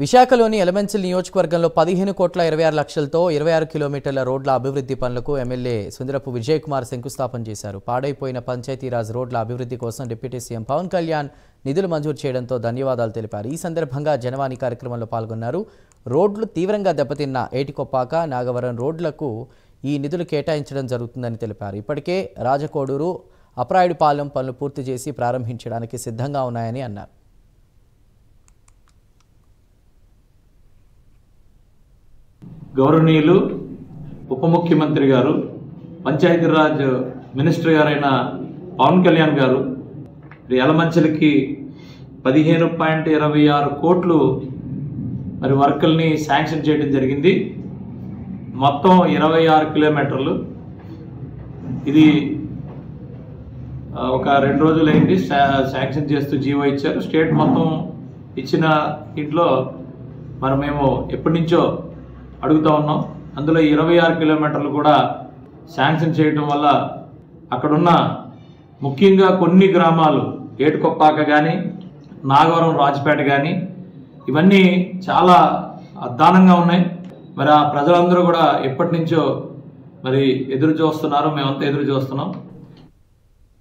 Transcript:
విశాఖలోని ఎలమంచిల్ నియోజకవర్గంలో 15,26,00,000తో 26 కిలోమీటర్ల రోడ్ల అభివృద్ధి పనులకు ఎమ్మెల్యే సుందరపు విజయ్ కుమార్ శంకుస్థాపన చేశారు. పాడైపోయిన పంచాయతీరాజ్ రోడ్ల అభివృద్ధి కోసం డిప్యూటీ సీఎం పవన్ కళ్యాణ్ నిధులు మంజూరు చేయడంతో ధన్యవాదాలు తెలిపారు. ఈ సందర్భంగా జనవాణి కార్యక్రమంలో పాల్గొన్నారు. రోడ్లు తీవ్రంగా దెబ్బతిన్న ఏటికొప్పాక, నాగవరం రోడ్లకు ఈ నిధులు కేటాయించడం జరుగుతుందని తెలిపారు. ఇప్పటికే రాజకోడూరు, అప్రాయుడిపాలెం పనులు పూర్తి చేసి ప్రారంభించడానికి సిద్ధంగా ఉన్నాయని అన్నారు. గౌరవనీయులు ఉప ముఖ్యమంత్రి గారు, పంచాయతీరాజ్ మినిస్టర్ గారైన పవన్ కళ్యాణ్ గారు యలమంచిలికి 15.26 కోట్లు మరి వర్కుల్ని శాంక్షన్ చేయడం జరిగింది. మొత్తం 26 కిలోమీటర్లు. ఇది ఒక 2 రోజులైంది శాంక్షన్ చేస్తూ జీవో ఇచ్చారు. స్టేట్ మొత్తం ఇచ్చిన ఇంట్లో మరి మేము ఎప్పటి నుంచో అడుగుతూ ఉన్నాం. అందులో 26 కిలోమీటర్లు కూడా శాంక్షన్ చేయడం వల్ల అక్కడున్న ముఖ్యంగా కొన్ని గ్రామాలు ఏటుకొప్పాక కానీ, నాగవరం, రాజపేట కానీ ఇవన్నీ చాలా అద్దానంగా ఉన్నాయి. మరి ఆ ప్రజలందరూ కూడా ఎప్పటి నుంచో మరి ఎదురు చూస్తున్నారు. మేమంతా ఎదురు చూస్తున్నాం.